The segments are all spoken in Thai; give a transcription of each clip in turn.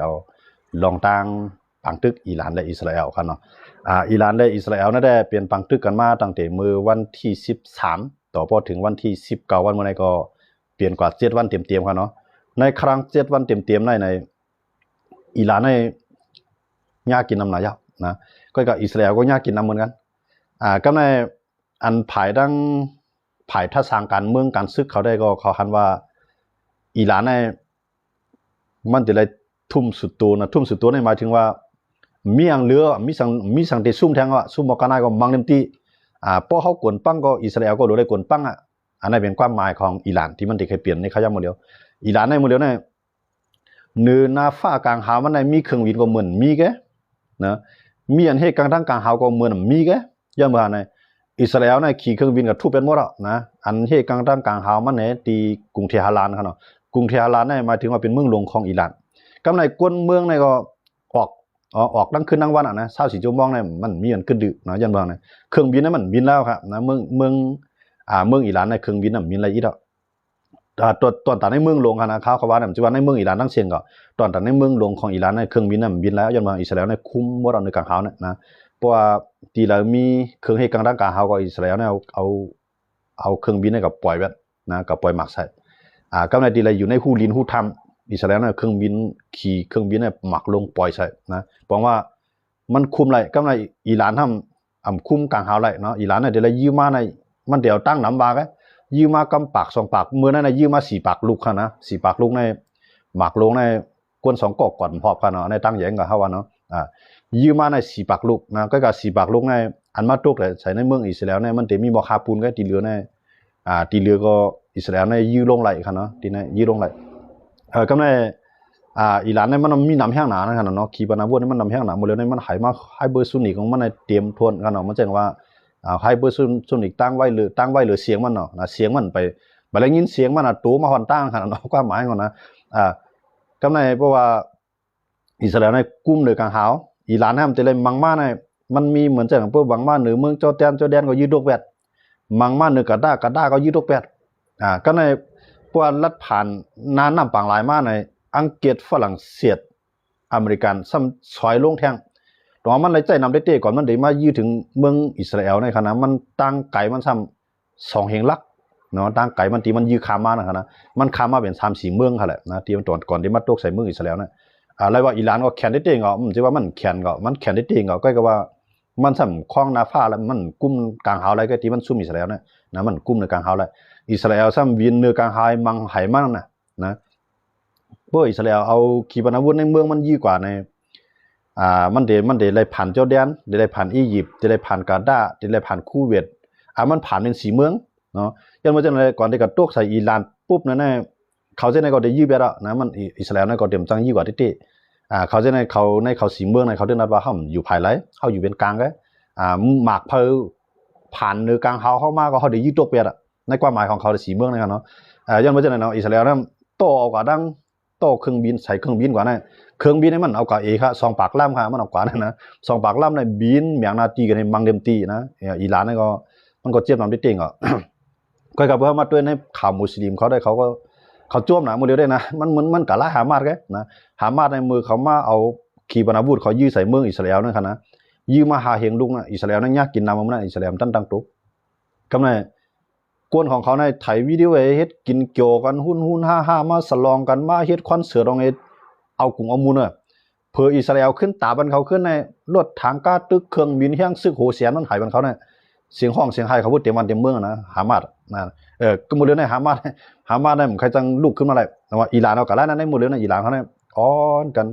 เอาลองตั้งปังตึกอิหร่านและอิสราเอลครับเนาะอิหร่านและอิสราเอลนั่นได้เปลี่ยนปังตึกกันมาตั้งแต่มือวันที่13ต่อพอถึงวันที่19วันเมื่อไหร่ก็เปลี่ยนกว่า7วันเต็มๆครับเนาะในครั้ง7วันเต็มๆในอิหร่านในยากกินน้ำหนายาวนะก็กับอิสราเอลก็ยากกินน้ำเหมือนกันก็ในอันภายท่าทางการเมืองการซึกเขาได้ก็เขาคันว่าอิหร่านในมันจะเลยทุ่มสุดตัวนะทุ่มสุดตัวในหมายถึงว่ามีอย่างเหลือมีสังเตซุ่มแทงว่าซุ่มบอกกันได้ก็มังเต็มที่พอเขากวนปั้งก็อิสราเอลก็รู้ได้กวนปั้งอันนั้นเป็นความหมายของอิหร่านที่มันจะเคยเปลี่ยนในขยับหมดเดียวอิหร่านในหมดเดียวเนี่ยเนื้อหน้าฟ้ากลางหาวมันในมีเครื่องบินก็เหมือนมีแกนะมีอันให้กลางทั้งกลางหาวก็เหมือนมีแกย่อมว่าในอิสราเอลในขี่เครื่องบินกับทุบเป็นหมดแล้วนะอันให้กลางทั้งกลางหาวมันในที่กรุงเทหะรานครับเนาะกรุงเทหะรานในหมายถึงว่าเป็นเมืองหลวงของอิหร่านกำในกวนเมืองในก็ออกดังขึ้นดังวันนะ24ชั่วโมงในมันมีอันขึ้นดึกนะยันบางนะเครื่องบินนั้นมันบินแล้วครับนะเมืองอิหร่านในเครื่องบินนั้นบินอะไรอีกแล้วตอนในเมืองหลวงนะเขาว่าเนี่ยจะว่าในเมืองอิหร่านทั้งเชียงก็ตอนในเมืองหลวงของอิหร่านในเครื่องบินนั้นบินแล้วยันบางอิสราเอลในคุมหมดในกลางเขาเนี่ยนะเพราะว่าที่เรามีเครื่องให้กลางด้านกลางเขาก็อิสราเอลเนี่ยเอาเครื่องบินให้กับปล่อยแบบนะกับปล่อยหมักใส่กำในที่เราอยู่ในหูลินหูทำอิสราเอลเนี่ยเครื่องบินขี่เครื่องบินเนี่ยหมักลงปล่อยใส่นะบอกว่ามันคุมไรกำในอิหร่านทำคุมกลางเขาไรเนาะอิหร่านเนี่ยเดี๋ยวเรายืมมาในมันเดี๋ยวตั้งน้ำบากันยืมมากำปาก2 ปากเมื่อนั้นยืมมา4 ปากลูกค่ะนะ4 ปากลูกในหมักลงในกวน2 กอกก่อนพอบค่ะเนาะในตั้งแยงกับเขาว่าเนาะยืมมาใน4 ปากลูกนะก็กับ4 ปากลูกในอันมาตุกเลยใส่ในเมืองอิสราเอลเนี่ยมันเต็มมีบ่อคาปูนก็ตีเรือในตีเรือก็อิสราเอลในยืมลงไหลค่ะเนาะตีในยืมลงไหลก็ในอิหร่านเนี่ยมันมีน้ำแห้งหนานะครับเนาะขีปนาวุธเนี่ยมันน้ำแห้งหนาหมดเลยเนี่ยมันหายมาให้เบอร์ซุนิกของมันในเตรียมทวนกันเนาะมันแจ้งว่าให้เบอร์ซุนิกตั้งไว้หรือเสียงมันเนาะนะเสียงมันไปบัดแล้วยินเสียงมันตัวมาหอนตั้งค่ะเนาะความหมายของนะก็ในเพราะว่าอิสราเอลในกุ้มเลยกลางหาวอิหร่านเนี่ยมันจะเลยมังมาในมันมีเหมือนจะอย่างพวกบังมาเหนือเมืองจอร์แดนก็ยืดดกแวดมังมาเหนือกระด้าก็ยืดดกแวดก็ในพวกลัดผ่านนานน้ำปางหลายมาในอังกฤษฝรั่งเศสอเมริกันซ้ำซอยลงแทงตอนมันเลยใจนำได้เตะก่อนมันได้มายืดถึงเมืองอิสราเอลในขณะมันตั้งไก่มันซ้ำ2 เหงลักเนาะตั้งไก่มันตีมันยืดคามานะครับนะมันคามาเป็น3-4 เมืองค่ะแหละนะที่มันก่อนที่มาตกใส่เมืองอิสราเอลนะอะไรว่าอิหร่านก็แข่งได้เตะก็มันจะว่ามันแข่งได้เตะก็ว่ามันซ้ำคลองนาฟ้าแล้วมันกุ้มกลางหาวอะไรก็ที่มันซุ่มอิสราเอลนะมันกุ้มในกลางหาวอะไรอิสราเอลซ้ำวินเนื้อกลางหาวมังไหมันนะพวกอิสราเอลเอาขีปนาวุธในเมืองมันยี่กว่าในมันเดเลยผ่านจอร์แดนได้ผ่านอียิปต์ได้ผ่านกาตาร์ได้ผ่านคูเวตมันผ่านเป็น4 เมืองเนาะยันว่าจังได๋ก่อนที่กระตกใส่อิหร่านปุ๊บนั่นน่ะเขาจะในก็ได้ยื้อไปแล้วนะมันอิสราเอลนั่นก็เต็มจังยี่กว่าติเขาจะในเขา4 เมืองในเขาได้นัดว่าเฮาอยู่ภายไหลเฮาอยู่เป็นกลางก็หมากเพอผ่านเนื้อกลางเฮามาก็เฮาได้ยื้อตกไปอะในความหมายของเขาได้4 เมืองนะครับเนาะยันว่าจังได๋เนาะอิสราเอลนั้นโตเอากว่าดังโตเครื่องบินใส่เครื่องบินกว่านั้นเครื่องบินนี่มันเอากว่าค่ะ2 ปากล่ำค่ะมันเอากว่านั่นนะ2 ปากล่ำในบินเมียงนาตีกันในมังเดมตีนะอิหร่านนี่ก็มันก็เจ็บนำได้เต็งก็กับเพิ่มมาด้วยในข่าวมุสลิมเขาจ้วมหนามือเดียวได้นะมันกะละหามาดแกนะหามาดในมือเขามาเอาขีปนาวุธเขายื้อใส่เมืองอิสราเอลนั่นค่ะนะยื้อมาหาเฮงลุงนะอิสราเอลนั่นยากกินน้ำมันนะอิสราเอลตั้งตุกกำในกวนของเขาในถ่ายวิดีโอเฮ็ดกินเกี่ยวกันหุ้นฮ่ามาสลองกันมาเฮ็ดคอนเสิร์ตเอาเอากุ้งเอามูลเพื่ออิสราเอลขึ้นตาบันเขาขึ้นในรถถังกาตึกเครื่องบินแห้งซึกโหเสียนมันหายบันเขาเนี่ยเสียงห้องเสียงไห้เขาพูดเต็มวันเต็มเมืองนะหามาดนะก็หมดเลยในหามาดได้ใครจังลุกขึ้นมาเลยแต่ว่าอิหร่านเอากันแล้วนะในหมดเลยในอิหร่านเขาเนี่ยอ้อนกัน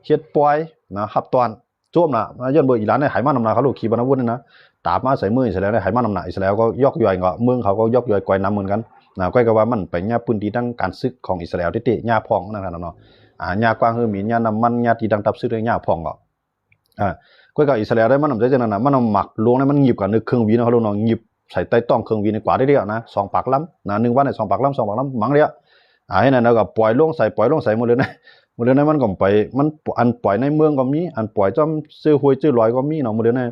เฮ็ดปล่อยนะหับตอนจ้วมนะย้อนเบอร์อิหร่านในหายมานำนาเขาลูกขีปนาวุธนี่นะตามมาใส่มืออิสราเอลในหายมานำนาอิสราเอลก็ยกย่อยก็เมืองเขาก็ยกย่อยกวยน้ำเหมือนกันนะก็ว่ามันไปเนี่ยพื้นที่ดังการซึกของอิสราเอลที่เตะหญ้าพองนะครับเนาะหญ้ากว้างมีหญ้าน้ำมันหญ้าที่ดังตับซึกหญ้าพองก็กับอิสราเอลได้มันนำใจจังนั้นนะมันหมักลวงในมันหยิบกับนึกเครื่องวินเขาลงเนาะหยิบใส่ใต้ต้องเครื่องวินในกว่าได้เดียวนะ2 ปากล้ำนะ1 วันใน2 ปากล้ำมังเดียวให้นั่นแล้วก็ปล่อยลงใส่หมดเลยนะมันก็ไปมันอันปล่อยในเมืองก็มีอันปล่อยจอมซื้อหวยซื้อลอยก็มีเนาะหมดเลยนะ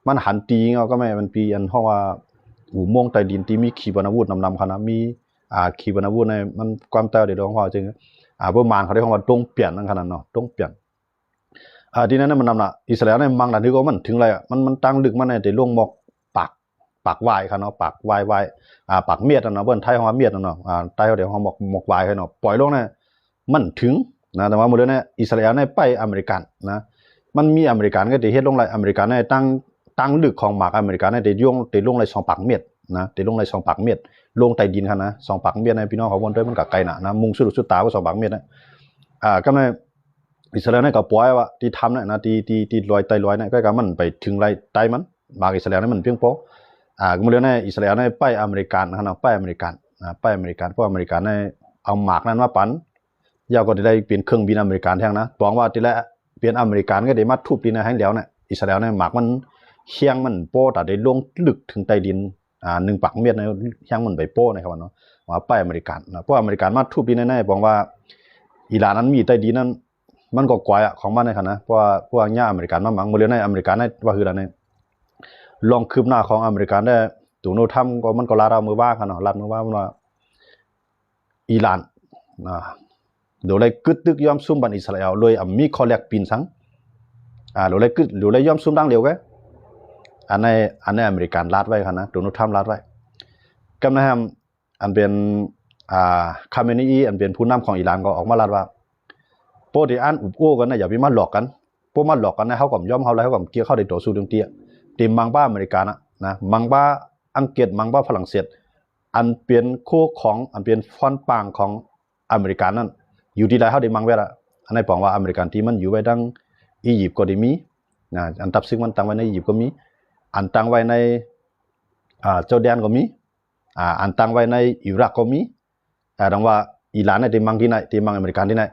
มันหันตีก็ไม่มันปีอันเพราะว่าอุโมงค์ใต้ดินที่มีขีปนาวุธนำคณะมีขีปนาวุธในมันความเต้าเดี๋ยวของพ่อจึง ประมาณเขาได้คำว่าตรงเปลี่ยนนั่นขนาดเนาะตรงเปลี่ยนทีนั้นมันนำละอิสราเอลในมังดันที่ก็มันถึงอะไรมันตั้งดึกมันในแต่ล่วงหมอกปากวายครับเนาะปากวายวายปากเมียดเนาะเบิ้นไทยเขาว่าเมียดเนาะไทยเขาเดี๋ยวเขาหมอกวายเนาะปล่อยลงเนี่ยมันถึงนะแต่ว่าเมื่อเดือนนี้อิสราเอลในไปอเมริกันนะมันมีอเมริกันก็จะเฮ็ดลงไรอเมริกันในตั้งดึกของหมากอเมริกันในแต่ย่งแต่ลงไรสองปากเมียดนะแต่ลงไรสองปากเมียดลงใต้ดินครับนะสองปากเมียดในพี่น้องเขาวนด้วยมันกับไกลนะมุ่งสุดตาว่าสองปากเมียดนะก็ในอิสราเอลในก็ปล่อยว่าที่ทำเนี่ยนะที่ลอยไตลอยเนี่ยก็มันไปถึงไรไตมันบางอิสราเอลนี่มันเพียงพอก็มาเรื่องในอิสราเอลในไปอเมริกันนะครับไปอเมริกันไปอเมริกันเพราะอเมริกันในเอาหมากนั้นมาปั่นยาวก็ได้เปลี่ยนเครื่องบินอเมริกันแทงนะบอกว่าทีแรกเปลี่ยนอเมริกันก็ได้มาทุบดินในให้แล้วเนี่ยอิสราเอลในหมากมันเชียงมันโป้แต่ได้ลงลึกถึงใต้ดิน1 ปักเมตรในเชียงมันไปโป้นะครับเนาะว่าไปอเมริกันนะเพราะอเมริกันมาทุบดินในบอกว่าอิหร่านนั้นมีใต้ดินนั้นมันก็กวายของมันนะครับนะเพราะว่าย่าอเมริกันมาหมังมาเรื่องในอเมริกันในว่าคืออะไรลองคืบหน้าของอเมริกันได้ตัวโนทัมก็มันก็ลาดเอามือว่ากันเนาะลาดมือว่าอิหร่านโดยเลยกึดตึกยอมซุ่มบันอิสราเอลเลยมีคอลเลกปินสังโดยเลยกึดโดยเลยยอมซุ่มดังเดียวกันอันในอเมริกันลาดไว้กันนะตัวโนทัมลาดไว้กำลังอันเป็นคาเมนีอันเป็นผู้นำของอิหร่านก็ออกมาลาดว่าโปรตีอันอุบโอ้กันนะอย่าไปมาหลอกกันพวกมาหลอกกันนะเขาก็ย่อมเขาแล้วเขาก็เกี่ยวเข้าในตัวสู้ดวงเตี้ยทีมมังบ้าอเมริกันนะมังบ้าอังกฤษมังบ้าฝรั่งเศสอันเป็นคู่ของอันเป็นฟอนปางของอเมริกันนั่นอยู่ที่ใดเขาได้มังไว้ละอันนี้บอกว่าอเมริกันที่มันอยู่ไว้ดังอียิปต์ก็ได้มีอันตับซึ่งมันตั้งไว้ในอียิปต์ก็มีอันตั้งไว้ในจอร์แดนก็มีอันตั้งไว้ในอิรักก็มีดังว่าอิหร่านได้มังที่ไหนที่มังอเมริกันที่ไหน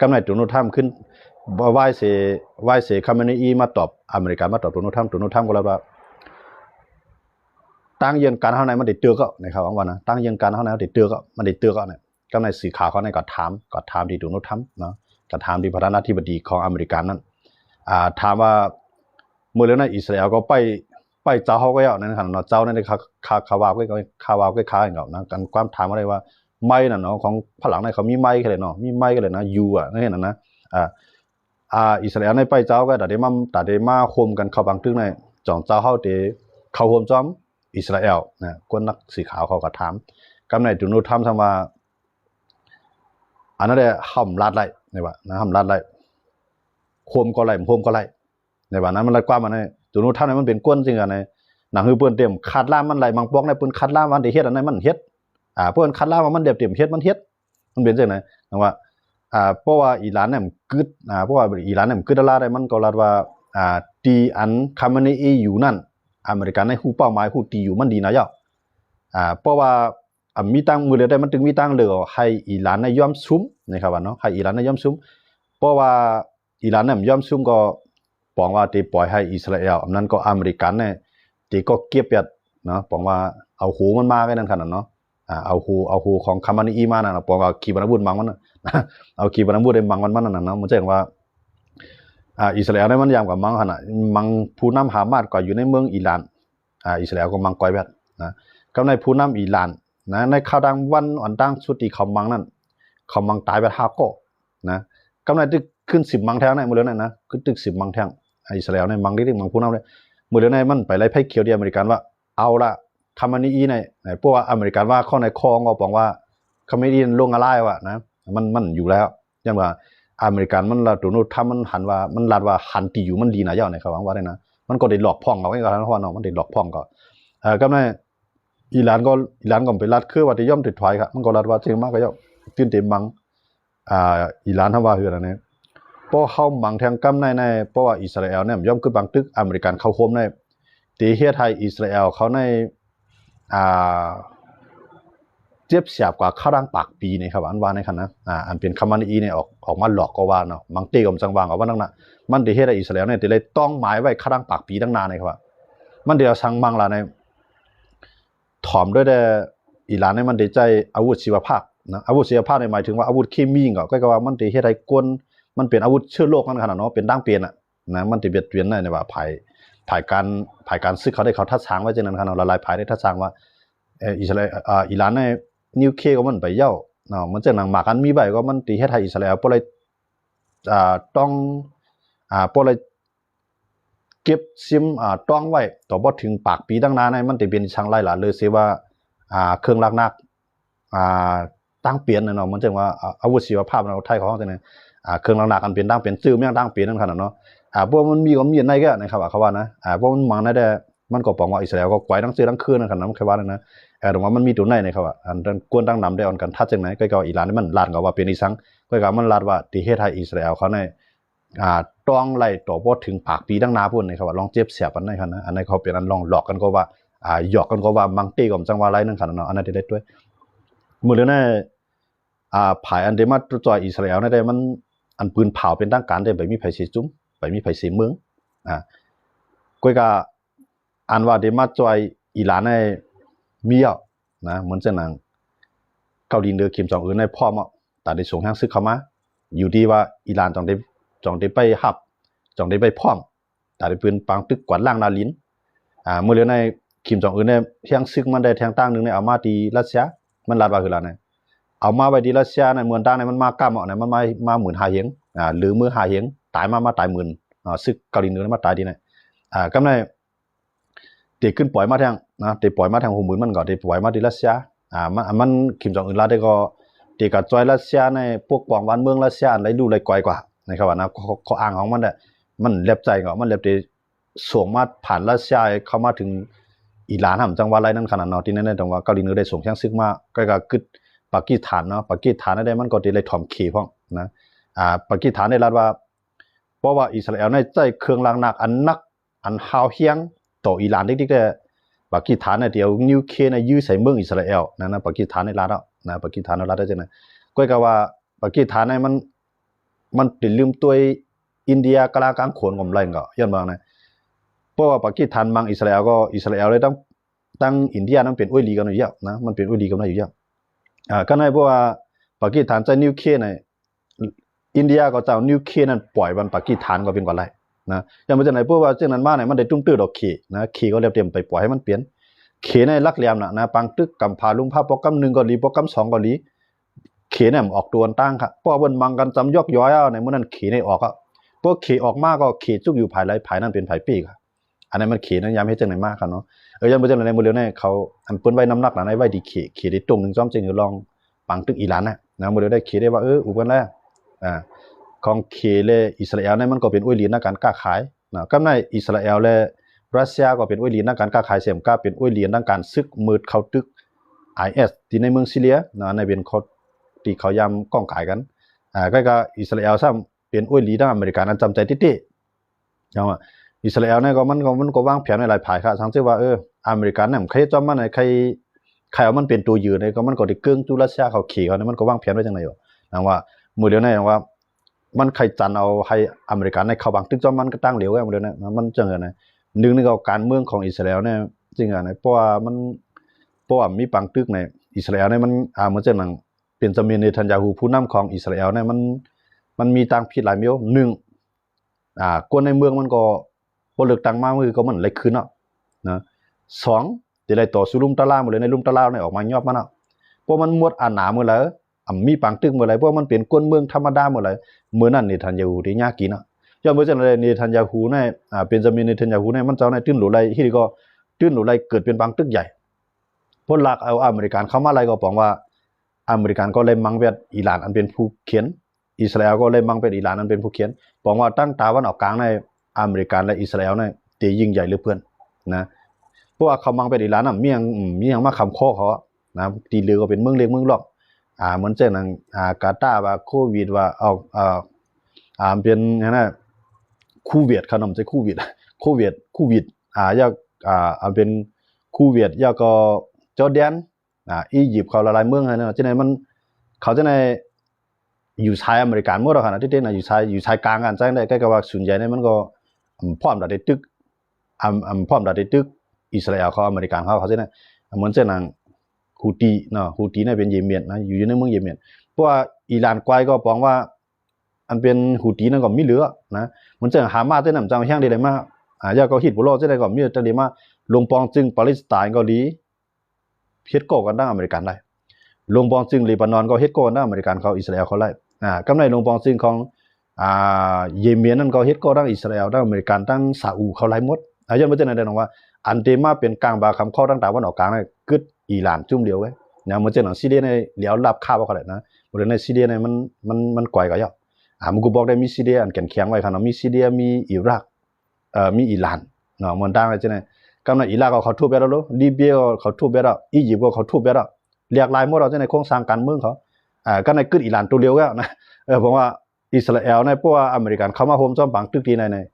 กำลังตัวโน้ตทำขึ้นไหว้เสคาเมนีมาตอบอเมริกันมาตอบตัวโน้ตทำก็แล้วว่าตั้งยืนการเท่าไหนมันได้เตือก็นะครับว่านะตั้งยืนการเท่าไหนมันได้เตือก็เนี่ยก็ในสื่อข่าวเขาในก็ถามที่ตัวโน้ตทำเนาะก็ถามที่ประธานาธิบดีของอเมริกันนั้นถามว่าเมื่อเรื่องนั้นอิสราเอลก็ไปเจ้าเขาก็เอาในขณะเนาะเจ้าในคาวาวก็ค้าอย่างเงี้ยนะการความถามอะไรว่าไม่น่ะเนาะของฝรั่งในเขามีไม่กันเลยเนาะมีไม่กันเลยนะยูนั่นเห็นนะอิสราเอลในไปเจ้าก็แต่ได้มาโฮมกันเข้าบางทึกในจ่องเจ้าเขาเตเข้าโฮมจอมอิสราเอลนะคนนักสื่อข่าวเขาก็ถามกำในจุนูทำว่าอันนั้นแหละห้ามลาดไล่ในว่านะห้ามลาดไล่โฮมก็ไล่ในว่านั้นมันไล่กว่ามันในจุนูทำนั้นมันเป็นก้นจริงอะในหนังคือเปิ้นเต็มคัดล่ามมันไล่บางปอกในเปิ้นคัดล่ามมันได้เฮ็ดอันนั้นมันเฮ็ดเปิ้นคัดล่ามมันเต็มเฮ็ดมันเป็นจังได๋นะว่าเพราะว่าอิหร่านเนี่ยมันกึดเพราะว่าอิหร่านเนี่ยมันกึดลาได้มันก็ลาดว่าตีอันคาเมนีอยู่นั่นอเมริกันในฮู้เป้าหมายฮู้ตีอยู่มันดีนะยะเพราะว่ามีตั้งมือเดียวได้มันถึงมีตั้งเลยให้อิหร่านเนี่ยยอมซุ่มนะครับว่าเนาะให้อิหร่านเนี่ยยอมซุ่มเพราะว่าอิหร่านเนี่ยยอมซุ่มก็ปองว่าตีปล่อยให้อิสราเอลอันนั้นก็อเมริกันเนี่ยตีก็เก็บยัดเนาะปองว่าเอาหูมันมาไว้นั่นขนาดเนาะเอาหูของคาเมนีมาน่ะปองว่าขีปนาวุธมังมันเอาขีปนาวุธได้มังมันนั่นน่ะเนาะมันแจ้งว่าอิสราเอลได้มันยามกับมังขนาดมังผู้นำฮามาสก็อยู่ในเมืองอิหร่านอิสราเอลก็มังก้อยแบบนะก็ในผู้นำอิหร่านนะในข่าวดังวันอันดังสุดที่เขามังนั่นเขามังตายไป5ก็นะก็ในตึกขึ้น10มังแทงในมื้อเดือนนั้นนะขึ้นตึก10มังแทงอิสราเอลในมังที่มังผู้นำเลยมื้อเดือนนั้นมันไปไล่ไพ่เขียวที่อเมริกันว่าเอาละคาเมนีในพวกอเมริกันว่าข้อในคองก็บอกว่าคาเมนีลงอะไรวะนะมันอยู่แล้วอย่างว่าอเมริกันมันละตัวนู้นถ้ามันหันว่ามันลาดว่าหันตีอยู่มันดีนะย่อในเขาว่าได้นะมันก็ได้หลอกพ่องเอาไว้ก่อนนะเพราะว่าน้องมันได้หลอกพ่องก็ก็ในอิหร่านก็ไปลาดคือว่าที่ย่อมติดถอยครับมันก็ลาดว่าจริงมากก็ย่อมตื่นเต็มมังอิหร่านทว่าคืออะไรเนี่ยเพราะเขามังแทงกำในเพราะว่าอิสราเอลเนี่ยย่อมคือบางตึกอเมริกันเข้าโคมในตีเฮียไทยอิสราเอลเขาในเจ็บเสียบกว่าข้าวดังปากปีนี่ครับอันว่าในขณะอันเป็นคำมันอีเนี่ยออกมาหลอกก็ว่าเนาะมังตีกับจังหวางเอาว่านั่นน่ะมันได้เฮ็ดให้อิสราเอลเนี่ยได้ต้องหมายไว้ข้าวดังปากปีตั้งนานเลยครับมันเดี๋ยวสั่งมังล่ะในถอมด้วยแต่อิหร่านเนี่ยมันได้ใจอาวุธชีวภาพนะอาวุธชีวภาพในหมายถึงว่าอาวุธเคมีก็ว่ามันได้เฮ็ดให้กวนมันเป็นอาวุธเชื้อโรคนั่นขนาดเนาะเป็นดั้งเปลี่ยนน่ะนะมันได้เบียดเบียนในว่าภายการซึกเขาได้เขาทัดช้างไว้จังนั้นขนาดละลายภายได้ทัดช้างว่าอิหร่านในนิวเคลียร์ก็มันไปเย่า เนาะมันจะหนังหมากันมีใบก็มันตีให้ไทยอิสราเอลพอเลยต้องพอเลยเก็บซิมต้องไว้ต่อบ่ถึงปากปีตั้งนานในมันจะเป็นช่างไล่หลาเลยสิว่าเครื่องลักนักตั้งเปลี่ยนเนาะมันจึงว่าอาวุธชีวภาพเราไทยของเขาเนี่ยเครื่องลักนักอันเป็นตั้งเปลี่ยนซื้อไม่ตั้งเปลี่ยนนั่นขนาดเนาะพวกมันมีก็มีในก็นะครับเขาว่านะพวกมันมังได้มันก็ปองว่าอิสราเอลก็ไกวทั้งซื้อทั้งคืนนั่นขนาดนั้นแค่ว่านะแต่ว่ามันมีตัวไหนนะครับว่าอันกวนตั้งนำได้อ่อนกันทัดจังไหนก็อิหร่านนี่มันลาดก็ว่าเป็นอีสังก็มันลาดว่าที่ประเทศไทยอิสราเอลเขาในต้องไล่ต่อบ่ถึงปากปีตั้งนาพุ่นนะครับว่าลองเจ็บเสียบอันนั้นครับนะอันนั้นเขาเป็นอันลองหลอกกันก็ว่าหยอกกันก็ว่าบางตีก็จังว่าไรนั่นขนาดเนาะอันนั้นได้ด้วยมื้อเดี๋ยวนี้ผายอันเดมาจอยอิสราเอลได้มันอันปืนเผาเป็นทางการได้ไปมีไผสิจุ้มไปมีไผสิเมืองก็อันว่าเดมาจอยอิหร่านในมีอ่ะนะเหมือนเช่นนั้นเกาหลีเหนือคิมจองอึนในพ่อมแต่ได้ส่งทางซึกเข้ามาอยู่ดีว่าอิหร่านต้องได้ไปหับต้องได้ไปพร้อมแต่ได้ปืนปังตึกกวาดล่างนาลินเมื่อเรื่องในคิมจองอึนในทางซึกมันได้ทางตั้งนึงในเอามาที่รัสเซียมันลาดว่าคือล่ะเนี่ยเอามาไว้ที่รัสเซียในเมืองตั้งในมันมากล้าเหมาะเนี่ยมันมาหมื่นหาเฮงหรือมือหาเฮงตายมาตายหมื่นซึกเกาหลีเหนือมาตายดีเนี่ยก็ในตีขึ้นปล่อยมาทางนะตีปล่อยมาทางหัวมือมันก็ตีปล่อยมาที่รัสเซียมันคิมจองอึนลาได้ก็ตีกับจอยรัสเซียในพวกกองวันเมืองรัสเซียอะไรดูเลยไกลกว่านะครับว่านะเขาอ้างของมันเนี่ยมันเล็บใจก็มันเล็บตีส่งมาผ่านรัสเซียเข้ามาถึงอิหร่านจังหวัดอะไรนั่นขนาดเนาะที่นั่นตรงว่าเกาหลีเหนือได้ส่งช่างซึกมาก็กึดปากีสถานเนาะปากีสถานได้มันก็ตีเลยถ่อมขี่พ้องนะปากีสถานได้รัดว่าเพราะว่าอิสราเอลในใจเครื่องล้างหนักอันฮาวเฮียงต่ออิหร่านดิ๊กได้ปากีสถานเนี่ยเดียวนิวเคลียร์ในยื้อใส่เมืองอิสราเอลนะปากีสถานในรัฐนะปากีสถานในรัฐได้จังไงก็ว่าปากีสถานในมันติดลืมตัวอินเดียกลางโขนของไรก็ย้อนบางนะเพราะว่าปากีสถานมังอิสราเอลก็อิสราเอลเลยตั้งอินเดียนั้นเป็นอุ้ยลีกันอยู่เยอะนะมันเป็นอุ้ยลีกันอยู่เยอะก็ในเพราะว่าปากีสถานใจนิวเคลียร์ในอินเดียก็จะนิวเคลียร์นั้นปล่อยวันปากีสถานก็เป็นกว่าไรนะอย่างเมื่อไหร่เพราะว่าเจ้านั้นมาเนี่ยมันได้ตุ้มตื้อดอกขีนะขีก็เรียบเตรียมไปปล่อยให้มันเปลี่ยนขีในลักเหลี่ยมนะปังตึกกำพาลุงภาพโปรแกรม1ก็ดีโปรแกรม2ก็ดีเขเนี่ยมันออกตัวตั้งครับเพราะว่ามังกันจำยอกย้อยเอาในเมื่อนั้นเขในออกอ่ะพวกเขออกมาก็เขจุกอยู่ภายไรภายนั้นเป็นภายปีกอันนั้นมันเขนั้นย้ำให้จังไหนมากครับเนาะยังไม่จังไหนในมือเลี้ยวเนี่ยเขาอันเปิ้นไว้น้ำหนักหนาในไว้ดีเขได้ตรงหนึ่งจ้อมจริงอยู่ลองปังตึกอิหร่านนะมือเลี้ยวได้เขได้ว่าอุปนัยของเขเลยอิสราเอลเนี่ยมันก็เป็นอุ้ยลีนในการค้าขายนะก็ในอิสราเอลและรัสเซียก็เป็นอุ้ยลีนในการค้าขายเสี่ยมก้าเป็นอุ้ยลีนในการซึกมืดเข้าตึก IS ที่ในเมืองซีเรียนะในเป็นเขาที่เขายำก้องขายกันก็อิสราเอลซ้ำเป็นอุ้ยลีนอเมริกันอันจำใจติๆเอาอิสราเอลเนี่ยก็มันก็วางแผนในหลายภายค่ะทั้งที่ว่าอเมริกันเนี่ยใครจอมมันใครเอามันเป็นตัวยืนเนี่ยก็มันก็ได้เกื้องจุรัสเซียเขาขี่เขาเนี่ยมันก็วางแผนไว้จังได๋อยู่นะว่ามือเดียวเนี่ยว่ามันใครจันเอาให้อเมริกันในเข้าบางตึกจอมมันก็ตั้งเหลวกันหมดเลยนะมันจังไงนะนึงนี่ก็การเมืองของอิสราเอลเนี่ยจริงอ่ะนะเพราะว่ามีปังตึกในอิสราเอลเนี่ยมันเหมือนจังนั้นเป็นจามินเนทันยาฮูผู้นำของอิสราเอลเนี่ยมันมีต่างผิดหลายเมียว1คนในเมืองมันก็บ่เลือกตั้งมามือก็มันเลยคืนเนาะนะ2ที่ได้ต่อสู้ลุมตะลาหมดเลยในลุมตะลาเนี่ยออกมายอบมาเนาะเพราะมันหมดอาหนามื้อแล้วมีปังตึกมื้อไหร่เพราะมันเป็นคนเมืองธรรมดามื้อไหร่มื้อนั้นเนทันยาฮูที่ยากกินเนาะย้อนบ่จังได๋เนทันยาฮูเนี่ยเป็นจามินเนทันยาฮูเนี่ยมันเจ้าในตื้นหลุไหลที่ก็ตื้นหลุไหลเกิดเป็นปังตึกใหญ่พลหลักเอาอเมริกันเข้ามาไล่ก็ปองว่าอเมริกันก็เลยมังเวทอิหร่านอันเป็นผู้เขียนอิสราเอลก็เลยมังเป็นอิหร่านอันเป็นผู้เขียนบอกว่าตั้งตาวันออกกลางในอเมริกันและอิสราเอลเนี่ยตียิ่งใหญ่หรือเพื่อนนะเพราะว่าเขามังเป็นอิหร่านน่ะมีอย่างมาคำข้อเขานะตีเรือก็เป็นเมืองเล็กเมืองหลอกเหมือนเช่นกาตาร์ว่าโควิดว่าเป็นนะคูเวียดขนมใจคูเวียดยากเป็นคูเวียดยากก็จอร์แดนอียิปต์เขาหลายเมืองให้นะที่ไหนมันเขาจะในอยู่ชายอเมริกันหมดแล้วนะที่เด่นอยู่ชายกลางกันจังได้ใกล้กับว่าส่วนใหญ่เนี่ยมันก็พร้อมดัดได้ตึกพร้อมดัดได้ตึกอิสราเอลเขาอเมริกันเขาจะเนี่ยเหมือนเช่นนั้นฮูตีเนาะฮูตีเนี่ยเป็นเยเมนนะอยู่ในเมืองเยเมนเพราะว่าอิหร่านไกวก็ปองว่าอันเป็นฮูตีนั่นก็มีเหลือนะเหมือนเช่นฮามาสเนี่ยจังแห้งได้เลยมากยาก็ฮิตบุโรจะได้ก็มีจังได้มาลงปองจึงปาเลสไตน์ก็ดีเฮ็ดก่อกันดังอเมริกันได้ ลงปองซึ่งเลบานอนก็เฮ็ดก่อนนะอเมริกันเขาอิสราเอลเขาไล่กำในลงปองซึ่งของเยเมนนั่นก็เฮ็ดก็ทั้งอิสราเอลทั้งอเมริกันทั้งซาอุเขาไล่หมดย้อนบ่จังได๋น้องว่าอันเตมาเป็นกลางบาคำข้อต่างๆวันออกกลางเนี่ยกึดอิหร่านจุ่มเดียวไว้เนี่ยมันจังหนังซีเรียในเหลียวรับค่าบ่เขาได้นะบ่ได้ในซีเรียเนี่ยมันก่อยก็ยอมันกูบอกได้มีซีเรียอันแข็งๆไว้คั่นเนาะมีซีเรียมีอิรักมีอิหร่านเนาะมันต่างกันจังได๋กำในอิรักก็เขาทุบไปแล้วลิเบียก็เขาทุบไปแล้วอียิปต์ก็เขาทุบไปแล้วเรียกลายหมดแล้วจังได๋โครงสร้างการเมืองเขาก็ในกึดอิหร่านตัวเดียวก็นะผมว่าอิสราเอลในพวกอเมริกันเข้ามาโฮมจอมบังตึกที่ใน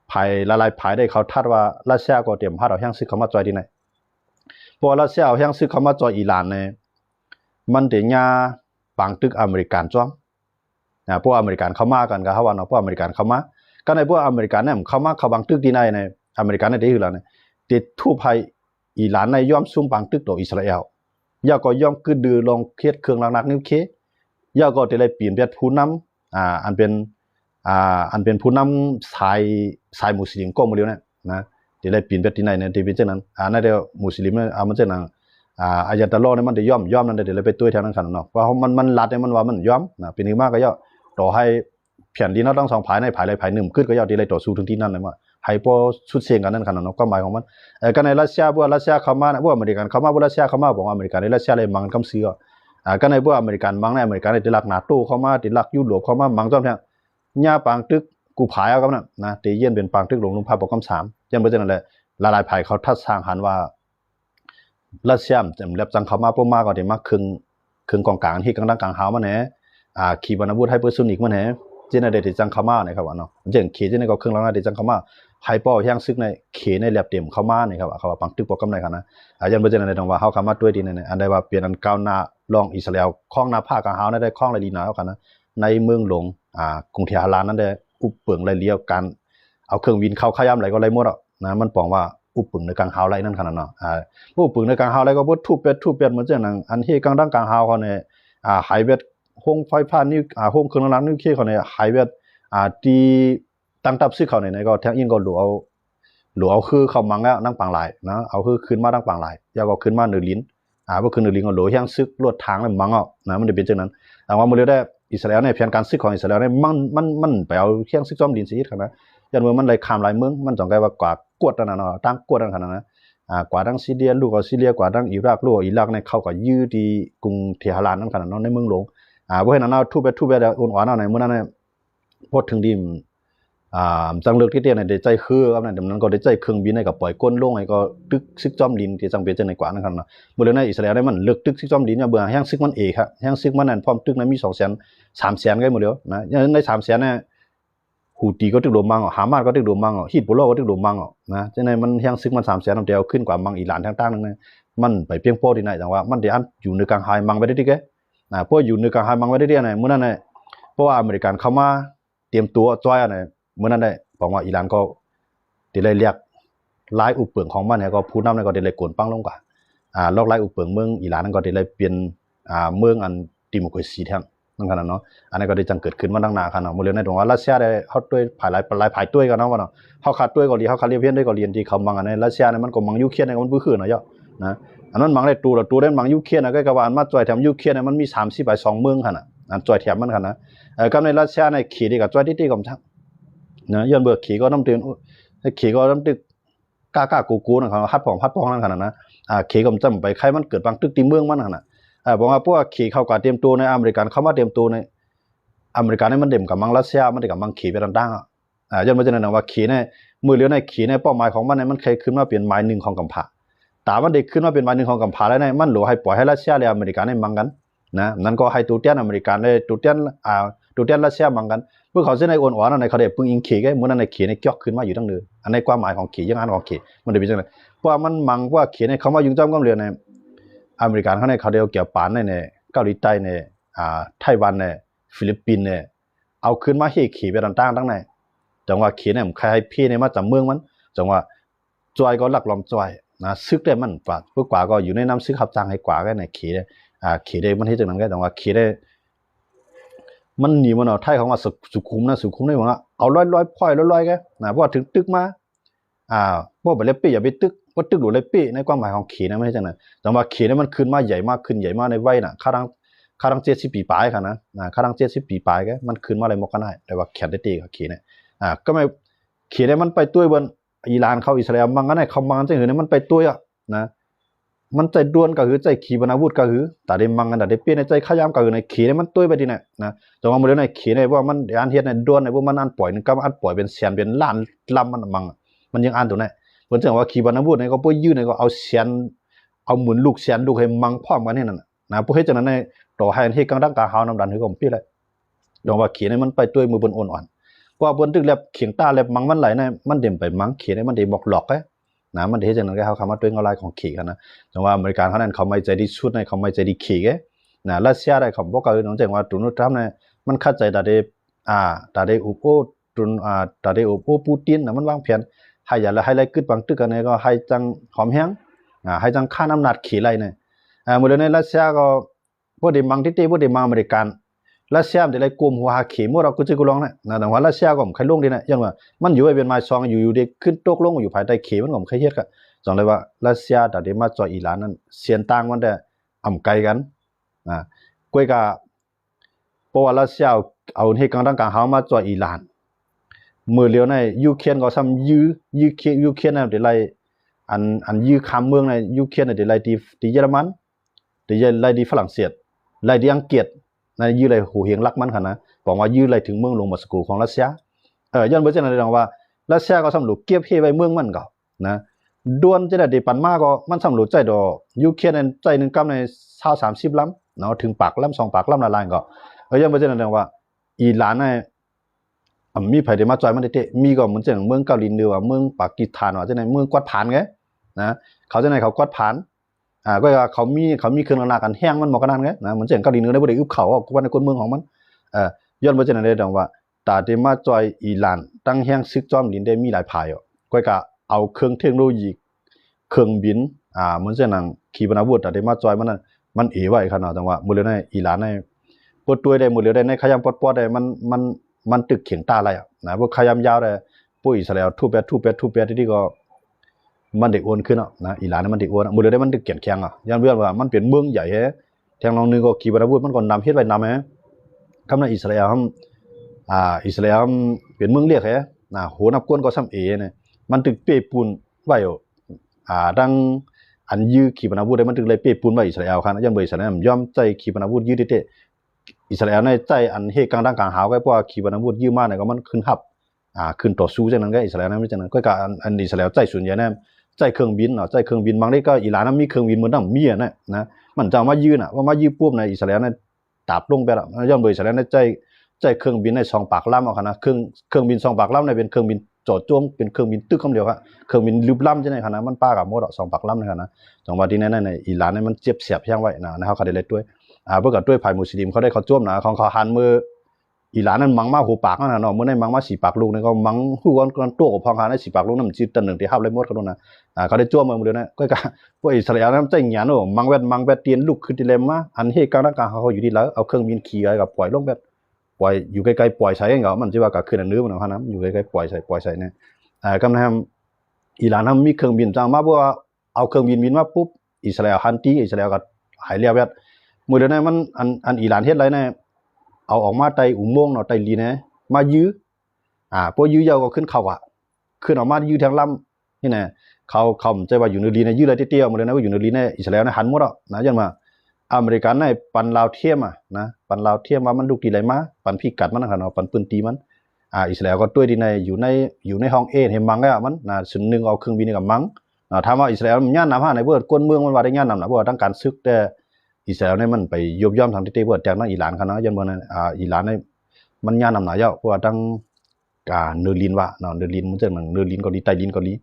ภายละลายภายได้เขาทัดว่ารัสเซียก็เตรียมพาดเอาแห่งซึกเข้ามาจอยที่ไหนพวกรัสเซียเอาแห่งซึกเข้ามาจอยอิหร่านในมันเดียบังตึกอเมริกันจ้อมพวกอเมริกันเข้ามากันก็เขาว่าเนาะพวกอเมริกันเข้ามาก็ในพวกอเมริกันเนี่ยเข้ามาเขาบังตึกที่ไหนในอเมริกันในที่อื่นแล้วเนี่ยติดทุบให้อิหร่านในย่อมซุ่มบังตึกต่ออิสราเอลย่าก็ย่อมกึดดือลงเครียดเครื่องนักนิวเคลียร์ย่าก็จะได้เปลี่ยนเปลี่ยนผู้นำอันเป็นผู้นำสายมุสลิมก็มาเรียวนะที่ได้ปีนไปที่ไหนเนี่ยที่เป็นเช่นนั้นนั่นเดียวมุสลิมเนี่ยมันเช่นนั้นอายะตะลอเนี่ยมันได้ย่อมนั่นเดี๋ยวเลยไปตัวแถวนั้นขนาดเนาะเพราะมันลัดเนี่ยมันว่ามันย่อมนะปีนี้มากก็ย่อต่อให้เพียนดีเนาะต้องสองภายในภายใดภายหนึ่งขึ้นก็ย่อที่เลยต่อสู้ถึงที่นั่นเลยว่าให้พอชุดเสียงกันนั่นขนาดเนาะก็หมายของมันก็ในรัสเซียพวกรัสเซียเข้ามาพวกอเมริกันเข้ามาพวกรัสเซียเข้ามาบอกว่าอเมริกันในรัสเซียเลยมังคำซื้อก็ในพวกอเมริกันมังในอเมริกันในติดหลักนาโต้เข้ามาติดหลักยุโรปเข้ามามังจอมเนี่ยย่าปังตึกกูผายเอากันนะตีเย็นเป็นปังตึกหลงลุงพาปกคำ3ยังเป็นจังนั้นแหละละลายภายเขาทัดสร้างหันว่ารัสเซียจำเล็บจังเขามาพวกมากก็ได้มาครึ่งกองกลางที่กลางกลางหาวมาแหน่ขีปนาวุธไฮเปอร์โซนิกมาแหน่เจเนเดตจังเขามานะครับว่าเนาะจังเขเจเนก็ครึ่งแล้วนะจังเขามาไฮเปอร์แห่งซึกในเขในแลบเต็มเขามานี่ครับเขาว่าปังตึกปกคำไหนครับนะยังเป็นจังนั้นต้องว่าเฮาเข้ามาด้วยดีนั่นอันใดว่าเปลี่ยนอันก้าวหน้ารองอิสราเอลคล้องหน้าภาคกลางหาวได้คล้องเลยดีนะกันนะในเมืองหลวงกรุงเทพนั้นได้อุปเปิงไรเลี้ยวกันเอาเครื่องบินเข้าขย้ำไหลก็ไรหมดอ่ะนะมันปองว่าอุปเปิงในกลางหาวไรนั่นขนาดเนาะอุปเปิงในกลางหาวไรก็บ่ทุบเป็ดเหมือนจังนั้นอันที่กลางกลางหาวเขาเนี่ยไฮเวดห้องไฟฟ้านิวห้องเครื่องนิวเคลียร์เขาเนี่ยไฮเวดที่ตั้งทัพซึกเขาเนี่ยก็แทงอินก็หลัวเอาคือเขามังแล้วนั่งปังหลายนะเอาคือขึ้นมานั่งปังหลายยาวก็ขึ้นมาเหนือลิ้นบ่ขึ้นเหนือลิ้นก็หลัวแห่งซึกลวดทางแล้วมังอ่ะนะมันจะเป็นจังนั้นแต่ว่ามื้อเดียวได้อิสราเอลเนี่ยแผนการซึกของอิสราเอลเนี่ยมันไปเอาเคียงซึกจอมดินสิครับนะยันเมืองมันเลยข้ามหลายเมืองมันต้องไกว่ากว่ากวดนั่นน่ะเนาะตั้งกวดนั่นขนาดนั้นกว่าทั้งซีเรียลูกก็ซีเรียกว่าทั้งอิรักลูกอิรักเนี่ยเข้าก็ยื้อที่กรุงเทหะรานนั่นขนาดนั้นในเมืองหลวงบ่เห็นอันนั้นทุบไปแล้วอ่อนๆเอาไหนมื้อนั้นเนี่ยพอถึงดิมจังเลือกที่เตี้ยในใจคือครับนั่นนั้นก็ได้ใจเครื่องบินให้กับปล่อยก้นลงให้ก็ตึกซึกจอมดินที่จังเป็นจังได๋กว่านั่นครับเนาะมื้อนั้นอิสราเอลได้มันเลือกตึกซึกจอมดินเบื่อแฮงซึกมันเอกครับแฮงซึกมันนั่นพร้อมตึกนั้นมี200,000 300,000ก็หมดแล้วนะใน300,000เนี่ยฮูตีก็ตึกโดมังฮามาสก็ตึกโดมังฮิซบุลลอฮ์ก็ตึกโดมังนะจังได๋มันแฮงซึกมัน300,000นำเดียวขึ้นกว่ามังอิหร่านต่างๆนั่นมันไปเพียงพอที่ไหนจังว่ามันได้อันอยู่ในกลางไฮมังไว้ได้ดิแกพออยู่ในกลางไฮมังไว้ได้เนี่ยมื้อนั้นเนี่ยเพราะว่าอเมริกันเข้ามาเตรียมตัวจอยอันนั้นมื้อนั้นได้บอกว่าอิหร่านก็ได้เรียกหลายอุปเปิงของมันเนี่ยก็ผู้นำเนี่ยก็ได้เลยกวนปังลงกว่าลอกหลายอุปเปิงเมืองอิหร่านนั้นก็ได้เลยเปลี่ยนเมืองอันดิโมคราซีแท้นั่นขนาดเนาะอันนี้ก็ได้จังเกิดขึ้นมาตั้งนานขนาดมื้อเรียนในตรงว่ารัสเซียได้เฮาด้วยภายหลายภายด้วยกันเนาะว่าเนาะเฮาขาดด้วยก็ดีเฮาขาดเรียนเพียนได้ก็เรียนที่เขามังอันนี้รัสเซียเนี่ยมันก็มังยูเครนเนี่ยมันบ่คือเนาะเยาะนะอันนั้นมังได้ตูได้มังยูเครนน่ะก็ว่าอันมาจ่อยแถมยูเครนเนี่ยมันมี30ไป2เมืองคั่นน่ะอันจ่อยแถมมันคั่นนะกับในรัสเซียในขีดีกับจ่อยติๆก็จังนะย้อนเบิกขีก็น้ำตื่นขีก็น้ำตึกกล้ากูๆนะครับฮัดปองนั่นขนาดนะขีก็จำไปใครมันเกิดบางตึกที่เมืองมันขนาดบอกว่าพวกขีเข้ากับเตรียมตัวในอเมริกันเข้ามาเตรียมตัวในอเมริกันนี่มันเด่มกับมังรัสเซียมันเด่มกับมังขีไปต่างๆย้อนมาจากนั้นว่าขีเนี่ยมือเลี้ยวในขีในเป้าหมายของมันเนี่ยมันเคยขึ้นมาเป็นหมายหนึ่งของกัมพูชาแต่มันเด็กขึ้นมาเป็นหมายหนึ่งของกัมพูชาแล้วเนี่ยมันหลัวให้ปล่อยให้รัสเซียและอเมริกันเนี่ยมังกันนะนั่นก็ให้ตูเตียนอเมริกันเลยตูเตียนรัสเซียมังกันเมื่อเขาเส้นในอ่อนๆในเขาเด็กพึ่งอิงขี่ก็เหมือนในขี่ในเกี่ยวขึ้นมาอยู่ตั้งเดือนอันในความหมายของขี่ยังอันของขี่มันจะเป็นยังไงเพราะมันมังว่าขี่ในเขามายุ่งจ้ำก้มเรียนในอเมริกันเขาในเขาเดียวเกี่ยวปานในเกาหลีใต้ในไต้หวันในฟิลิปปินส์ในเอาขึ้นมาให้ขี่ไปต่างๆตั้งในจังหวะขี่เนี่ยใครให้พี่ในมาจากเมืองมันจังหวะจอยก็หลักลอมจอยนะซึกได้มันฝาดเพื่อกว่าก็อยู่ในน้ำซึกขับจังให้กว่าก็ในขี่ได้ขี่ได้มันที่จังนั้นก็จังหวะขี่ได้มันหนีมันเอาไทยของว่าสุขุมนะสุขุมได้ว่าเอาร้อยพ่อยร้อยแกนะเพราะถึงตึกมา พวกไปเล็บปี้อย่าไปตึกว่าตึกหรือเล็บปี้ในความหมายของขีนะไม่ใช่จังนั้นแต่ว่าขีเนี่ยมันขึ้นมาใหญ่มากขึ้นใหญ่มากในวัยน่ะข้ารัง70 ปีปลายค่ะนะข้ารัง70 ปีปลายก็มันขึ้นมาอะไรมกันได้แต่ว่าแขนได้ตีกับขีเนี่ยก็ไม่ขีเนี่ยมันไปตุ้ยบนอิหร่านเข้าอิสราเอลมันก็ได้เขามันจะเห็นมันไปตุ้ยนะมันใจด้วนก็คือใจขีปนาวุธก็คือแต่ได้มังกันแต่ได้เปลี่ยนในใจขยามก็คือในขีเนี่ยมันตุ้ยไปดีเนี่ยนะแต่ว่ามันเรื่องในขีเนี่ยว่ามันอันเฮ็ดในด้วนในพวกมันอันปล่อยนึงก็อันปล่อยเป็นแสนเป็นล้านลำมันมังมันยังอันตัวเนี่ยเหมือนจังว่าขีปนาวุธเนี่ยก็พวกยืนเนี่ยก็เอาแสนเอาหมุนลูกแสนลูกให้มังพร้อมกันนี่นั่นนะพวกให้จังนั้นในต่อให้ที่กลางดังกาหาวน้ำดันคือผมพี่เลยดองว่าขีเนี่ยมันไปตุ้ยมือบนอ่อนๆว่าบนตึกแลบเขียงตาแลบมังมันไหลเนี่ยมันเด่มไปมังขีเนี่ยมันได้บอกหลอกนะมันเห็นจังนั้นเขาคำว่าตัวเองอะไรของขี่กันนะจังว่าอเมริกันเขานั้นเขาไม่ใจดีสุดในเขาไม่ใจดีขี่แกนะรัสเซียได้เขาบอกกันน้องจังว่าตุนทรัมป์เนี่ยมันเข้าใจแต่ได้อุปตุนแต่ได้อุปปูตินนะมันวางแผนให้อย่าละให้ไรกึดบางตึกกันเนี่ยก็ให้จังหอมแห้งให้จังค่าน้ำหนักขี่ไรเนี่ยเมื่อในรัสเซียก็พวกเดมังที่เต้พวกเดมังอเมริกันรัสเซียมันได้กลุ่มหัวหาขี่มั่วเราก็จะกูลองเนี่ยนะแต่ว่ารัสเซียก็ไม่เคยลงดีนะยังว่ามันอยู่ไอ้เป็นไม้ซองอยู่เด็กขึ้นตกลงอยู่ภายใต้ขี่มันก็ไม่เคยเฮ็ดกันจงเลยว่ารัสเซียแต่ได้มาจ่ออิหร่านนั้นเสียนต่างมันได้อ่ำไกลกันกวยกะเพราะว่ารัสเซียเอาเหตุการณ์ต่างๆเฮามาจ่ออิหร่านมือเลียวในยูเครนก็ซ้ำยูเครนน่ะได้ไล่อันยื้อข้ามเมืองในยูเครนน่ะได้ไล่ที่เยอรมันได้ไล่ที่ฝรั่งเศสไล่ที่อังกฤษในยื้อไล่หูเฮียงลักมันคั่นนะบอกว่ายื้อไล่ถึงเมืองลงมอสโกของรัสเซียย้อนบ่จังได๋ดังว่ารัสเซียก็ซ้ำลูกเก็บเฮไว้เมืองมันก็นะด้วนจะได้ปันมาก็มันสำรวจใจดอกยูเครนใจหนึ่งกำใน20-30 ลำเนาะถึงปากลำ2 ปากลำละลายก็ยังบ่ใช่นั่นว่าอิหร่านเนี่ยมีไผได้มาจอยมันได้มีก็เหมือนจังเมืองเกาหลีเหนือว่าเมืองปากีสถานว่าจังได๋เมืองกวดผานไงนะเขาจังได๋เขากวดผานก็ว่าเขามีเครื่องรากันแห้งมันบ่กันนั้นไงนะเหมือนจังเกาหลีเหนือได้บ่ได้อึบเขาว่าในคนเมืองของมันย้อนบ่จังได๋ดังว่าตาได้มาจอยอิหร่านตั้งแห้งซึกจอมดินได้มีหลายภายก็เอาเครื่องเทคโนโลยีเครื่องบินเหมือนเช่นขีปนาวุธได้มาจอยมันไว้ขนาดจังว่ามื้อเลยในอิหร่านในปดตัวได้มื้อเลยได้ในขยามปดได้มันตึกเขียงตาอะไรนะพวกขยามยาวได้ผู้อิสราเอลทุบที่ก็มันได้โอนขึ้นนะอิหร่านมันได้โอนมื้อเลยได้มันตึกเขียนแข็งย้อนเรื่องว่ามันเป็นเมืองใหญ่แฮะแทงลองนึงก็ขีปนาวุธมันก็นำเฮ็ดไว้นำแฮะคำนั้นอิสราเอลอิสราเอลเป็นเมืองเรียกแฮะโหนับกวนก็ซ้ำเนี่ยมันตึกเปปูนไว้ดังอันยื้อขีปนาวุธได้มันตึกเลยเปปูนไว้อิสราเอลครับยังบ่อิสราเอลยอมใจขีปนาวุธยื้อเตะอิสราเอลในใจอันเฮกลางดังกลางหาวไว้เพราะว่าขีปนาวุธยื้อมาเนี่ยก็มันขึ้นทับขึ้นต่อสู้จังนั้นก็อิสราเอลนั้นจังนั้นก็อันอิสราเอลใจส่วนใหญ่เนี่ยใจเครื่องบินใจเครื่องบินบางทีก็อิหร่านนั้นมีเครื่องบินเหมือนมีนะมันจะมายื้อว่ามายื้อปุ๊บในอิสราเอลนั้นตาบลงไปแล้วย้อนบ่อิสราเอลในใจเครื่องบินใน2 ปากลำครับนะเครื่องบิน2 ปากลำในเป็นเครื่องบินจอดจ้วงเป็นเครื่องบินตึกคำเดียวครับเครื่องบินลึบล้ำจังได๋คั่นนะมันป้ากับหมด2 ปากลำนะครับนะจังว่าที่นั่นในอิหร่านนี่มันเจ็บเสียบยังไว้นะครับเขาได้เล็ดด้วยเพิ่นก็ด้วยภายมุสลิมเขาได้เขาจ้วมนะของเขาหันมืออิหร่านนั้นมังมาหูปากนั่นน่ะเนาะมื้อในมังมา4 ปากลูกนี่ก็มังฮู้กันตัวกับพองหาใน4 ปากลูกนั้นจิตตันนึงที่ฮับเลยหมดเขาโดนนะเขาได้จ้วมมื้อเดียวนะก็พวกอิสราเอลนั้นใจหยานโอ้มังแวดเตียนลูกขึ้นที่เลมมาอันเฮกลางเขาอยู่ที่แล้วเอาเครื่องบินขี่อะไรก็ปล่อยลงแบบปล่อยอยู่ไกลๆปล่อยใส่เองก็มันสิว่าก็คืออันนื้อมันนะอยู่ไกลๆปล่อยใส่เนี่ยกำลังอิหร่านทำมีเครื่องบินจังมาเพราะว่าเอาเครื่องบินมาปุ๊บอิสราเอลฮันตี้อิสราเอลก็หายเรียบแบบมื้อเดียวนั้นมันอันอิหร่านเฮ็ดไรเนี่ยเอาออกมาไต่อุโมงค์เนาะไต่ลีนะมายื้อพอยื้อยาวก็ขึ้นเขาขึ้นออกมายื้อทางลำนี่นะเขาใจว่าอยู่ในลีนะยื้ออะไรเตี้ยๆมื้อเดียวนั้นก็อยู่ในลีนะอิสราเอลนะหันหมดนะจังมาอเมริกันในปันลาวเทียมนะปันลาวเทียมว่ามันลูกตีไหลมาปันพิกัดมันเนาะปันปืนตีมันอิสราเอลก็ด้วยดีในอยู่ในห้องเห็นมังก็มันส่วนนึงเอาเครื่องบินกับมังถามว่าอิสราเอลมันย่านนำหาในเบิดก้นเมืองมันว่าได้ย่านนำนะเพราะว่าต้องการซึกแต่อิสราเอลเนี่ยมันไปยบย่อมทางที่เบิดจากนั้นอิหร่านเขานะยันบ่นั้นอิหร่านเนี่ยมันย่านนำหนาเยอะเพราะว่าตั้งเนอร์ลินว่าเนาะเนอร์ลินมันจะเหมือนเนอร์ลินเกาหลีใต้ลินเกาหลี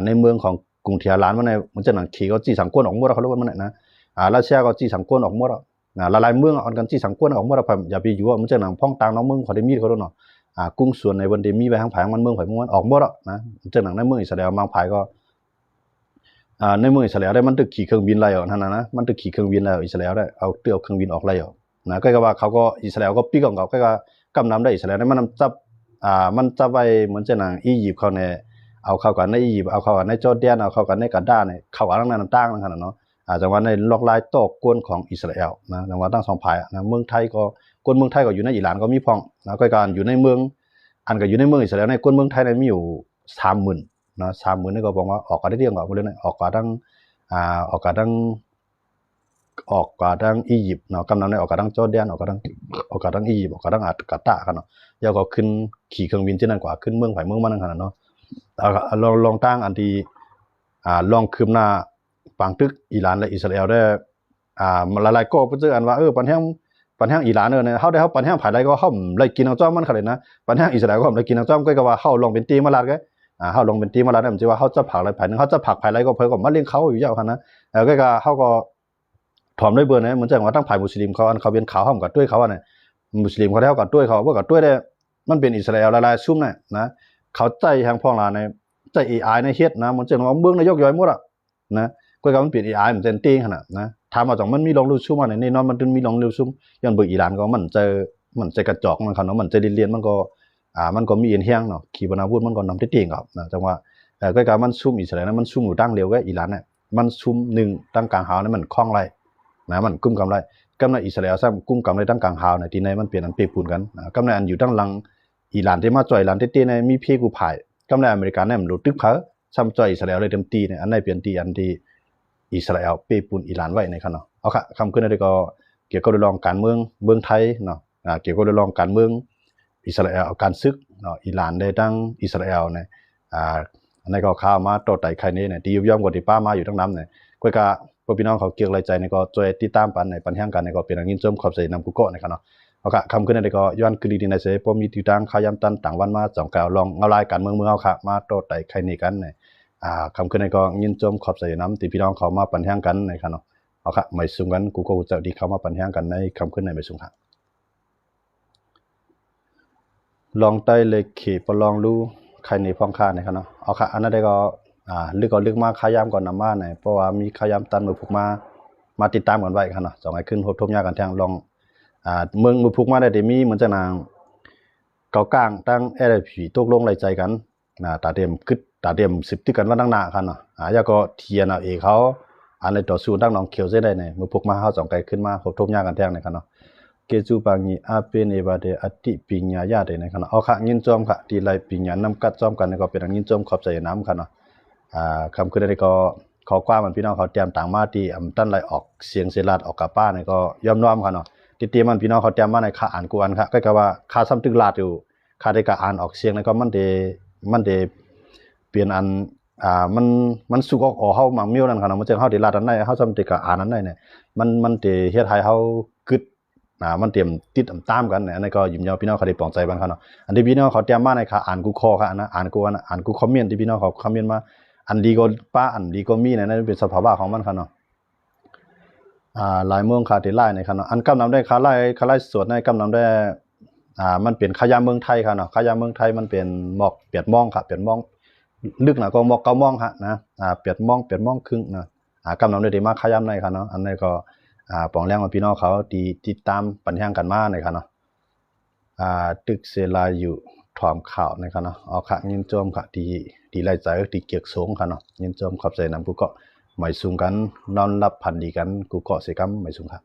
ในเมืองของกรุงเทียรานมันจะหนังขี่ก็จี้สังกวนออกหมดเขาเรียกว่ามันนะรัสเซียก็จี้สังกวนออกหมดละลายเมืองอันกันจี้สังกวนออกหมดอย่าไปอยู่ว่ามันจะหนังพ้องต่างน้องเมืองเขาได้มีเขาด้วยเนาะกุ้งส่วนในวันเดมีไปทางผายมันเมืองผายมันออกหมดนะจะหนังในเมืองอิสราเอลบางผายก็ในเมืองอิสราเอลได้มันตึกขี่เครื่องบินไรนั่นนะมันตึกขี่เครื่องบินแล้วอิสราเอลได้เอาเครื่องบินออกไรนะก็ว่าเขาก็อิสราเอลก็ปีของเขาก็กำนำได้อิสราเอลได้มันจับไปเหมือนจะหนังอียิปต์เขาใน เอาเข้ากันในอียิปต์เอาเข้ากันในจอร์แดนเอาเข้ากันในกาดาเนี่ยเข้ากันทั้งนั้นต่างๆนั่นขนาดเนาะจังหวะในล็อกไลน์โต้กวนของอิสราเอลนะจังหวะตั้งสองฝ่ายนะเมืองไทยก็กวนเมืองไทยก็อยู่ในอิหร่านก็มีพ้องนะก็การอยู่ในเมืองอันก็อยู่ในเมืองอิสราเอลในกวนเมืองไทยเนี่ยมีอยู่30,000นะ30,000นี่ก็บอกว่าออกกันได้เรื่องกว่าบ่เลยนะออกกันทั้งออกกันทั้งอียิปต์เนาะกำลังได้ออกกันทั้งจอร์แดนออกกันทั้งอียิปต์ออกกันทั้งกาตาร์กันเนาะแล้วก็ขึ้นขี่เครื่องบินที่นั่นกว่าขึ้นเมืองไผเมืองมันนั่นขนาดเนาะลองตั้งอันที่ลองคืบหน้าปังตึกอิหร่านและอิสราเอลได้หลายๆก็เจออันว่าปัญหาอิหร่านเนี่ยเฮาได้เฮาปัญหาภายใดก็เฮาเลยกินเอาจ้อมมันขนาดนะปัญหาอิสราเอลก็เลยกินเอาจ้อมก็ว่าเฮาลองเป็นตีมาลาดก็เฮาลองเป็นตีมาลาดมันสิว่าเฮาจะผักอะไรภายนึงเฮาจะผักภายใดก็เพิ่นก็มาเลี้ยงเขาอยู่ยาวคั่นนะก็เฮาก็ถ่อมด้วยเบิ่นะเหมือนจังว่าทั้งฝ่ายมุสลิมเขาอันเขาเป็นขาวเฮาก็ด้วยเขาน่ะมุสลิมเขาแล้วก็ด้วยเขาบ่ก็ด้วยได้มันเป็นอิสราเอลหลายๆซุ่มน่ะนะเขาใจทางพ้องลาในใจ AI ในเฮ็ดนะเหมือนจังว่าเบิ่งนายกย่อยหมดอ่ะนะก็มันเป็น AI มันเต็มตีขนาดนะถามว่าจังมันมีลองรู้ซุ่มอันนี้เนาะมันมีลองรู้ซุ่มย้อนเบิ่งอิหร่านก็มันใจกระจอกมันคั่นเนาะมันใจเรียนๆมันก็มันก็มีเอียนเฮียงเนาะขีปนาวุธมันก็นำเต็งครับนะจังว่าก็มันซุ่มอิสราเอลมันซุ่มอยู่ตั้งเดียวก็อิหร่านน่ะมันซุ่ม1ตั้งกลางหาวนี่มันคล่องไรนะมันกุ้มกำไรกำในอิสราเอลซ้ำกุ้มกำไรตั้งกลางหาวเนี่ยที่ไหนมันเปลี่ยนอันเปรียบปูนกันกำในอันอยู่ตั้งหลังอิหร่านที่มาจ่อยอิหร่านเต้ๆในมีเพกูภายกำในอเมริกันเนี่ยมันรู้ตึกเขาซ้ำจ่อยอิสราเอลเลยเต็มตีเนี่ยอันไหนเปลี่ยนตีอันที่อิสราเอลเปรียบปูนอิหร่านไว้ในคั่นเนาะเอาค่ะคำขึ้นได้ก็เกี่ยวกับเรื่องการเมืองไทยเนาะเกี่ยวกับเรื่องการเมืองอิสราเอลการซึกเนาะอิหร่านได้ตั้งอิสราเอลเนี่ยอันนี้ก็ข่าวมาโตไต่ใครนี้เนี่ยที่ยุบย่อมกว่าที่ป้ามาอยู่ทั้งน้ำเนี่ยก็พี่น้องเขาเกี่ยวไรใจในก็ช่วยติดตามปันในปัญหากันในก็เป็นอย่างนี้จมขอบใจนำกุโกะในกันเนาะเอาค่ะคำขึ้นในก็ย้อนคือดีในเสพมีติดตั้งขายำตันต่างวันมาจ่องกล่าวลองเอาลายการเมืองเอาค่ะมาโตไต่ใครนี้กันเนี่ยคำขึ้นในก็ยินจมขอบใจน้ำที่พี่น้องเขามาปัญหากันในกันเนาะเอาค่ะไม่สุ่มกันกุโกะจะดีเข้ามาปัญหากันในคำขึ้นในไม่สุ่มค่ะลองไต่เลยขี่ประลองรู้ใครในพ้องค่าในกันเนาะเอาค่ะอันนั้นได้ก็ลึกมาขายามก่อนนำมาเนี่ยเพราะว่ามีขายามตันมือผูกมาติดตามกันไว้ครับเนาะ2ให้ขึ้นทบยากันทางลองเมืองมือผูกมาได้มีเหมือนจะนางเกากลางตั้งผีตกลงไรใจกันตาเต็ม10ตึกกันว่าตั้งหน้าครับเนาะยาก็เทียนเอาเอเขาอันในต่อสู้ตั้งน้องเขียวเสียได้เนี่ยมือผูกมาเฮา2ไกลขึ้นมาทบยากันแทงในครับเนาะเกจูปังญีอาเป็นเอบาเดอติปิญญาญาได้ในครับเนาะเอาค่ะยินจอมค่ะที่ไล่ปิญญานำกัดจอมกันก็เป็นยินจอมขอบใจน้ำครับเนาะคำขึ้นได้ก็ขอความมันพี่น้องเขาเตรียมต่างมาที่ตั้นไล่ออกเสียงเสลาดออกกับป้าเนี่ยก็ยอมน้อมครับเนาะที่เตรียมมันพี่น้องเขาเตรียมมาในค่าอ่านกวนครับก็คือว่าค่าซ้ำตึกลาดอยู่ค่าได้การอ่านออกเสียงแล้วก็มันเดเปลี่ยนอันมันสุกออกเฮามังเมียวนั่นครับเนาะมันจะเฮาได้ลาดอันไหนเฮาซ้ำตึกอ่านอันไหนเนี่ยมันได้เฮ็ดให้เฮากึดมันเตรียมติดตามกันเนี่ยอันนี้ก็ยิ้มยอพี่น้องเขาได้ปลองใจบ้างครับเนาะอันที่พี่น้องเขาเตรียมมาในค่าอ่านกูคอครับนะอ่านกูคอมเมนต์ที่พี่น้องเขาคอมเมนต์มาอันดีก็ป้าอันดีก็มีเนี่ยนั่นเป็นสภาวะของมันครับเนาะหลายเมืองคาที่ไล่ในครับเนาะอันกำนำได้คาไล่สวดในกำนำได้มันเป็นขยามเมืองไทยครับเนาะขยามเมืองไทยมันเป็นหมอกเปียดมองครับเปียดมองลึกน่ะก็หมอกเก้ามองฮะนะเปียดมองครึ่งนะกำนำได้มาขยามในครับเนาะอันนี้ก็ปองแรงของพี่น้องเขาติดตามปัญหากันมาในครับเนาะตึกเสลาอยู่ถอมข่าวนะครับเนาะเอาค่ะยินจมค่ะที่ไล่ใจก็ที่เกียกสูงค่ะเนาะยินจมขอบใจนำกูก็ไม่สูงกันนอนรับพันดีกันกูก็เสกัมไม่สูงครับ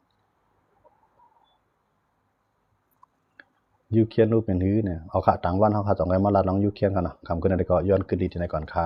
ยูเคียนรูปเป็นหื้อเนี่ยเอาค่ะต่างวันเฮาค่ะ2ไงมาลาดน้องยูเคียนค่ะเนาะคำขึ้นได้ก็ย้อนขึ้นดีที่ไหนก่อนค่ะ